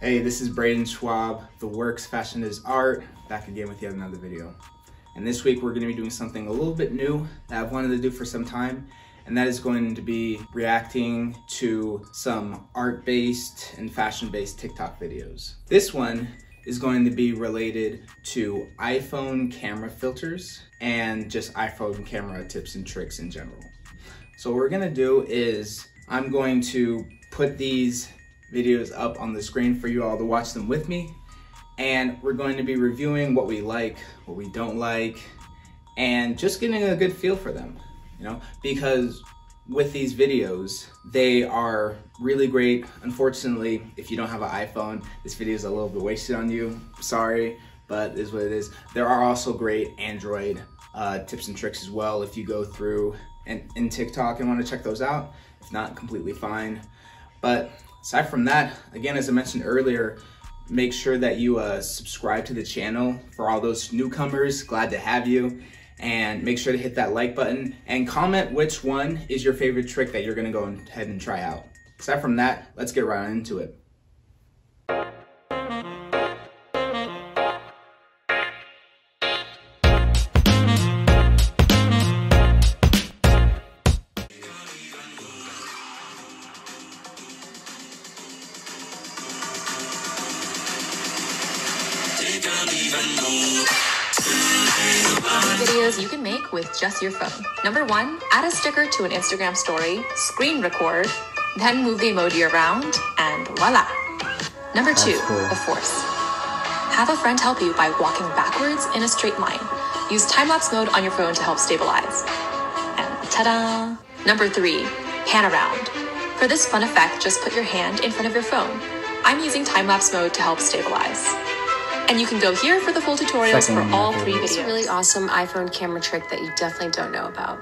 Hey, this is Brayden Schwab, The Works Fashion is Art, back again with yet another video. And this week we're going to be doing something a little bit new that I've wanted to do for some time, and that is going to be reacting to some art-based and fashion-based TikTok videos. This one is going to be related to iPhone camera filters and just iPhone camera tips and tricks in general. So what we're going to do is I'm going to put these videos up on the screen for you all to watch them with me, and we're going to be reviewing what we like, what we don't like, and just getting a good feel for them, you know, because with these videos, they are really great. Unfortunately, if you don't have an iPhone, this video is a little bit wasted on you. Sorry, but it is what it is. There are also great Android tips and tricks as well if you go through in TikTok and want to check those out. If not, completely fine. But aside from that, again, as I mentioned earlier, make sure that you subscribe to the channel. For all those newcomers, glad to have you. And make sure to hit that like button and comment which one is your favorite trick that you're gonna go ahead and try out. Aside from that, let's get right into it. Videos you can make with just your phone. Number 1, add a sticker to an Instagram story, screen record, then move the emoji around, and voila. Number 2, the force. Have a friend help you by walking backwards in a straight line. Use time-lapse mode on your phone to help stabilize. And ta-da! Number 3, pan around. For this fun effect, just put your hand in front of your phone. I'm using time-lapse mode to help stabilize. And you can go here for the full tutorials for all 3 videos. It's a really awesome iPhone camera trick that you definitely don't know about.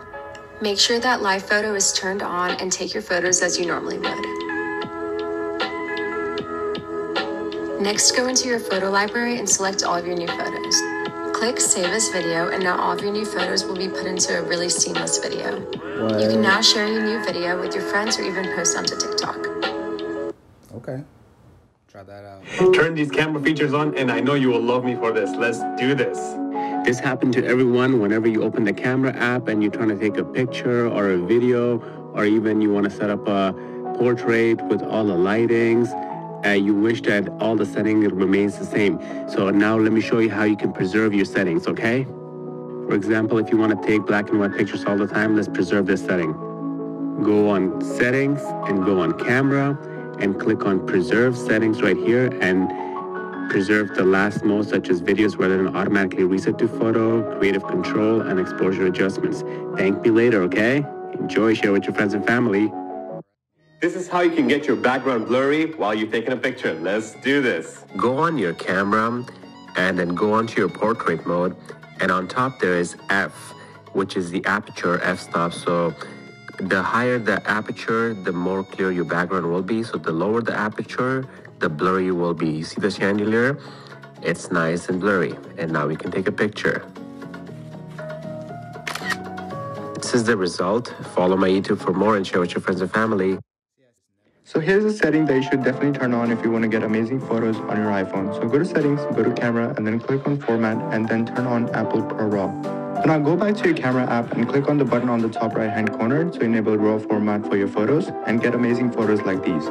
Make sure that live photo is turned on and take your photos as you normally would. Next, go into your photo library and select all of your new photos. Click Save as Video, and now all of your new photos will be put into a really seamless video. You can now share your new video with your friends or even post onto TikTok. Okay. Try that out. Turn these camera features on, and I know you will love me for this. Let's do this. This happened to everyone whenever you open the camera app and you're trying to take a picture or a video, or even you want to set up a portrait with all the lightings. You wish that all the settings remains the same. So now let me show you how you can preserve your settings, okay? For example, if you want to take black and white pictures all the time, let's preserve this setting. Go on Settings and go on Camera, and click on Preserve Settings right here, and preserve the last mode such as videos rather than automatically reset to photo, creative control, and exposure adjustments. Thank me later, okay? Enjoy, share with your friends and family. This is how you can get your background blurry while you're taking a picture. Let's do this. Go on your camera and then go onto your portrait mode, and on top there is F, which is the aperture f-stop. So the higher the aperture, the more clear your background will be. So the lower the aperture, the blurry you will be. You see the chandelier? It's nice and blurry. And now we can take a picture. This is the result. Follow my YouTube for more and share with your friends and family. So here's a setting that you should definitely turn on if you want to get amazing photos on your iPhone. So go to Settings, go to Camera, and then click on Format, and then turn on Apple Pro RAW. So now go back to your camera app and click on the button on the top right hand corner to enable RAW format for your photos and get amazing photos like these.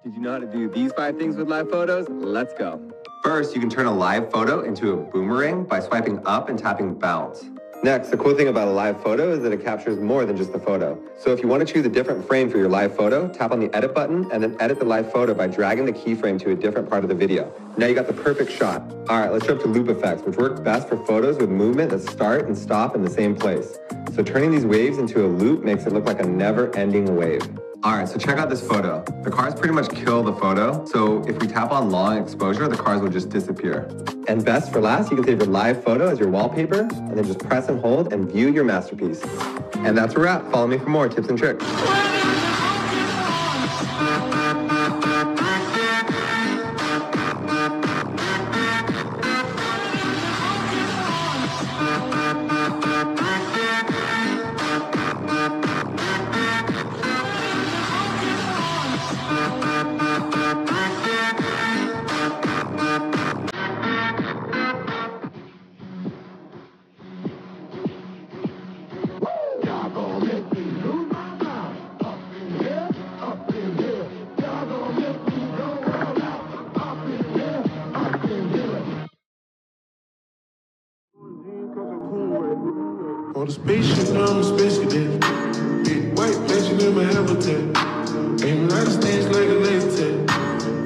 Did you know how to do these 5 things with live photos? Let's go. First, you can turn a live photo into a boomerang by swiping up and tapping bounce. Next, the cool thing about a live photo is that it captures more than just the photo. So if you want to choose a different frame for your live photo, tap on the edit button and then edit the live photo by dragging the keyframe to a different part of the video. Now you got the perfect shot. All right, let's jump to loop effects, which work best for photos with movement that start and stop in the same place. So turning these waves into a loop makes it look like a never-ending wave. All right, so check out this photo. The cars pretty much kill the photo. So if we tap on long exposure, the cars will just disappear. And best for last, you can save your live photo as your wallpaper and then just press and hold and view your masterpiece. And that's a wrap. Follow me for more tips and tricks. On the spaceship, now I'm a space cadet. Big white mansion in my habitat. Aiming out of stage like a laser tag.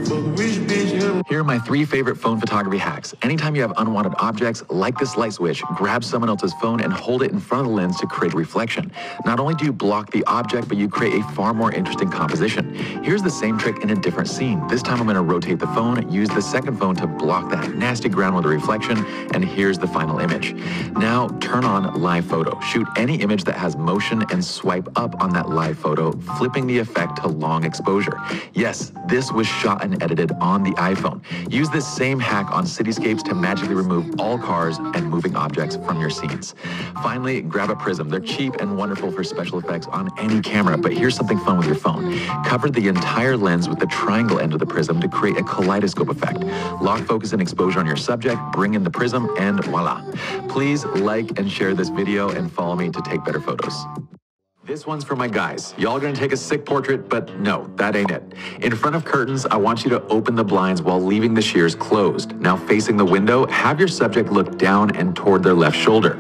For the rich bitch, yeah. Here are my 3 favorite phone photography hacks. Anytime you have unwanted objects, like this light switch, grab someone else's phone and hold it in front of the lens to create a reflection. Not only do you block the object, but you create a far more interesting composition. Here's the same trick in a different scene. This time I'm going to rotate the phone, use the second phone to block that nasty ground with a reflection, and here's the final image. Now turn on live photo. Shoot any image that has motion and swipe up on that live photo, flipping the effect to long exposure. Yes, this was shot and edited on the iPhone. Use this same hack on cityscapes to magically remove all cars and moving objects from your scenes. Finally, grab a prism. They're cheap and wonderful for special effects on any camera, but here's something fun with your phone. Cover the entire lens with the triangle end of the prism to create a kaleidoscope effect. Lock focus and exposure on your subject, bring in the prism, and voila. Please like and share this video and follow me to take better photos. This one's for my guys. Y'all gonna take a sick portrait, but no, that ain't it. In front of curtains, I want you to open the blinds while leaving the shears closed. Now facing the window, have your subject look down and toward their left shoulder.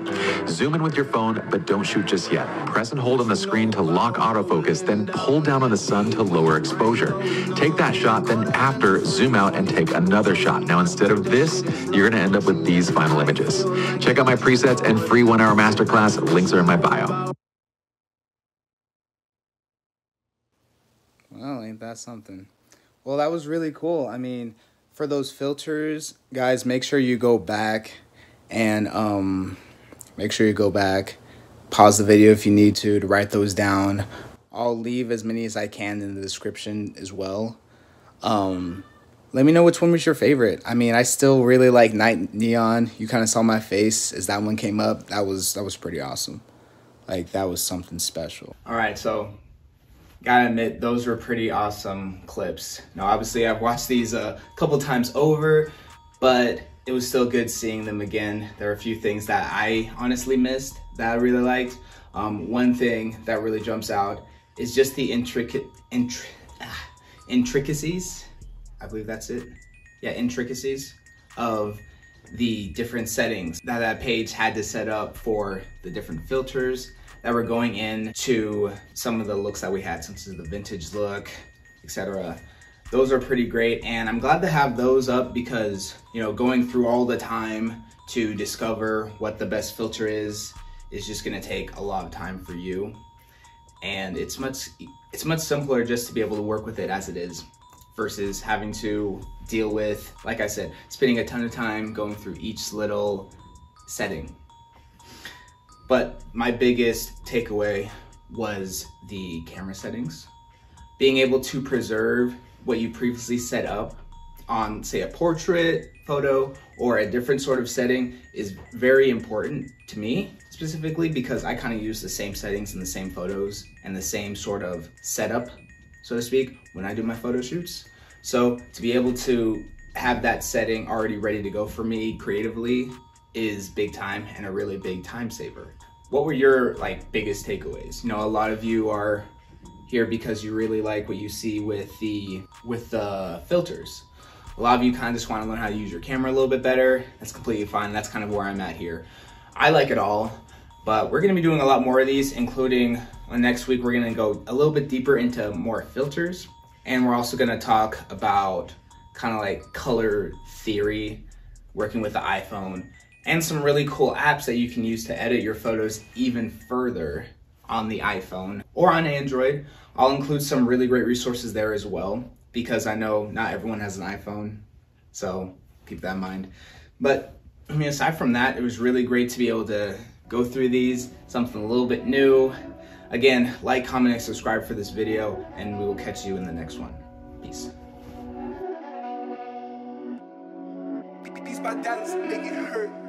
Zoom in with your phone, but don't shoot just yet. Press and hold on the screen to lock autofocus, then pull down on the sun to lower exposure. Take that shot, then after, zoom out and take another shot. Now instead of this, you're gonna end up with these final images. Check out my presets and free 1-hour masterclass. Links are in my bio. Well, ain't that something? Well, that was really cool. I mean, for those filters, guys, make sure you go back and pause the video if you need to write those down. I'll leave as many as I can in the description as well. Let me know which one was your favorite. I mean, I still really like Night Neon. You kind of saw my face as that one came up. That was pretty awesome. Like, that was something special. All right, so gotta admit, those were pretty awesome clips. Now, obviously, I've watched these a couple times over, but it was still good seeing them again. There are a few things that I honestly missed that I really liked. One thing that really jumps out is just the intricacies. I believe that's it. Yeah, intricacies of the different settings that page had to set up for the different filters that were going into some of the looks that we had, such as the vintage look, etc. Those are pretty great, and I'm glad to have those up because, you know, going through all the time to discover what the best filter is just gonna take a lot of time for you. And it's much simpler just to be able to work with it as it is versus having to deal with, like I said, spending a ton of time going through each little setting. But my biggest takeaway was the camera settings. Being able to preserve what you previously set up on, say, a portrait photo or a different sort of setting is very important to me, specifically because I kind of use the same settings and the same photos and the same sort of setup, so to speak, when I do my photo shoots. So to be able to have that setting already ready to go for me creatively is big time and a really big time saver. What were your biggest takeaways? You know, a lot of you are here because you really like what you see with the filters. A lot of you kind of just want to learn how to use your camera a little bit better. That's completely fine. That's kind of where I'm at here. I like it all, But we're gonna be doing a lot more of these, including next week we're gonna go a little bit deeper into more filters. And we're also gonna talk about kind of like color theory, working with the iPhone, and some really cool apps that you can use to edit your photos even further on the iPhone or on Android. I'll include some really great resources there as well, because I know not everyone has an iPhone, so keep that in mind. But I mean, aside from that, it was really great to be able to go through these, something a little bit new. Again, like, comment, and subscribe for this video, and we will catch you in the next one. Peace. These my dollars make it hurt.